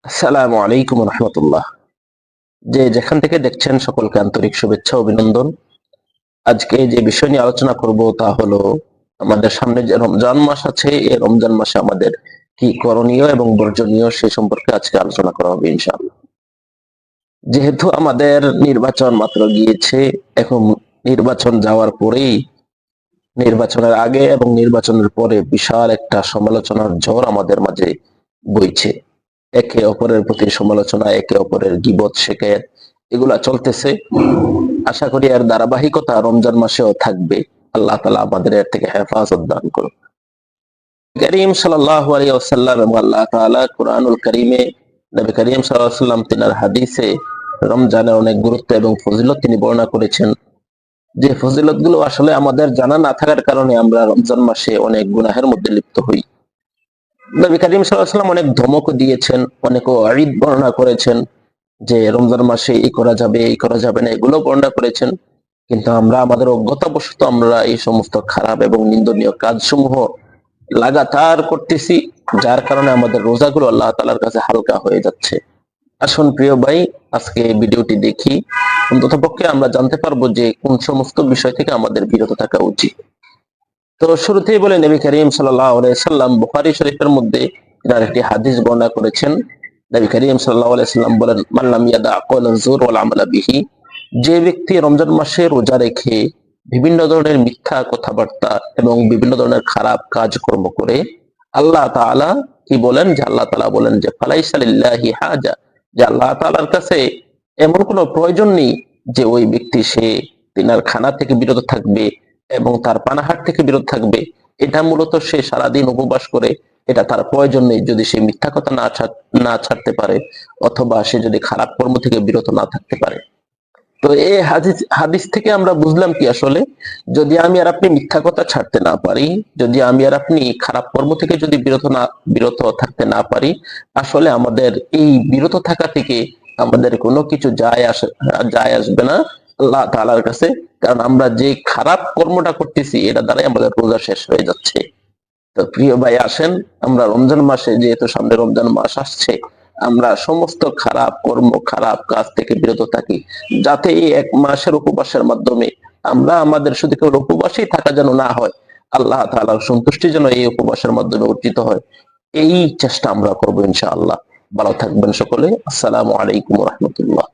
আসসালামু আলাইকুম রহমতুল্লাহ। যে যেখান থেকে দেখছেন সকলকে আন্তরিক শুভেচ্ছা অভিনন্দন। আজকে যে বিষয় নিয়ে আলোচনা করব তা হলো আমাদের সামনে যে রমজান মাস আছে, এই রমজান মাসে আমাদের কি করণীয় এবং বর্জনীয় সে সম্পর্কে আজকে আলোচনা করা হবে ইনশাআল্লাহ। যেহেতু আমাদের নির্বাচন মাত্র গিয়েছে, এখন নির্বাচন যাওয়ার পরেই, নির্বাচনের আগে এবং নির্বাচনের পরে বিশাল একটা সমালোচনার ঝড় আমাদের মাঝে বইছে। একে অপরের প্রতি সমালোচনা, একে অপরের গীবত শেখায়ত, এগুলা চলতেছে। আশা করি এর ধারাবাহিকতা রমজান মাসেও থাকবে। আল্লাহ তাআলা আমাদের এর থেকে হেফাজত দান করুন। করিম সাল্লাল্লাহু আলাইহি ওয়াসাল্লাম এবং আল্লাহ তাআলা কুরআনুল কারীমে নবী করিম সাল্লাল্লাহু আলাইহি ওয়াসাল্লাম তিনার হাদিসে রমজানের অনেক গুরুত্ব এবং ফজিলত তিনি বর্ণনা করেছেন। যে ফজিলত গুলো আসলে আমাদের জানা না থাকার কারণে আমরা রমজান মাসে অনেক গুনাহের মধ্যে লিপ্ত হই। নবী করিম সাল্লাল্লাহু আলাইহি ওয়াসাল্লাম অনেক ধমক দিয়েছেন, অনেক ওয়াঈদ বর্ণনা করেছেন যে রমজান মাসে এই করা যাবে, এই করা যাবে না, এগুলো বর্ণনা করেছেন। কিন্তু আমরা আমাদের অজ্ঞতাবশত আমরা এই সমস্ত খারাপ এবং নিন্দনীয় কাজসমূহ লাগাতার করতেছি, যার কারণে আমাদের রোজাগুলো আল্লাহ তাআলার কাছে হালকা হয়ে যাচ্ছে। আসুন প্রিয় ভাই, আজকে এই ভিডিওটি দেখি, অন্ততপক্ষে আমরা জানতে পারবো যে কোন সমস্ত বিষয় থেকে আমাদের বিরত থাকা উচিত। তো শুরুতেই বলে নবী করিম সাল্লাল্লাহু আলাইহি সাল্লাম বুখারী শরীফের মধ্যে এর একটি হাদিস বর্ণনা করেছেন। নবী করিম সাল্লাল্লাহু আলাইহি সাল্লাম বলেন, মান লাম ইয়াদা কওলা যুর ওয়াল আমালা বিহি, যে ব্যক্তি রমজান মাসে রোজা রেখে বিভিন্ন ধরনের মিথ্যা কথাবার্তা এবং বিভিন্ন ধরনের খারাপ কাজকর্ম করে, আল্লাহ তাআলা কি বলেন, যে আল্লাহ তাআলা বলেন যে ফালাইসা লিল্লাহি হাজা, যে আল্লাহ তাআলার কাছে এমন কোনো প্রয়োজন নেই যে ওই ব্যক্তি সে তিনার খানা থেকে বিরত থাকবে এবং তার পানাহার থেকে বিরত থাকবে। এটা মূলত সে সারাদিন উপবাস করে, এটা তার প্রয়োজন নেই যদি সে মিথ্যা কথা না ছাড়তে পারে, অথবা সে যদি খারাপ কর্ম থেকে বিরত না থাকতে পারে। তো এই হাদিস থেকে আমরা বুঝলাম কি, আসলে যদি আমি আর আপনি মিথ্যা কথা ছাড়তে না পারি, যদি আমি আর আপনি খারাপ কর্ম থেকে যদি বিরত থাকতে না পারি, আসলে আমাদের এই বিরত থাকা থেকে আমাদের কোনো কিছু যায় আসবে না আল্লাহ তাআলার কাছে। কারণ আমরা যে খারাপ কর্মটা করতেছি এটা দ্বারাই আমাদের রোজা শেষ হয়ে যাচ্ছে। তো প্রিয় ভাই, আসেন আমরা রমজান মাসে, যেহেতু সামনে রমজান মাস আসছে, আমরা সমস্ত খারাপ কর্ম, খারাপ কাজ থেকে বিরত থাকি, যাতে এই এক মাসের উপবাসের মাধ্যমে আমরা আমাদের শুধু কেবল উপবাসই থাকা যেন না হয়, আল্লাহ তাআলার সন্তুষ্টি যেন এই উপবাসের মাধ্যমে অর্জিত হয়, এই চেষ্টা আমরা করবো ইনশাআল্লাহ। ভালো থাকবেন সকলে। আসসালামু আলাইকুম রহমতুল্লাহ।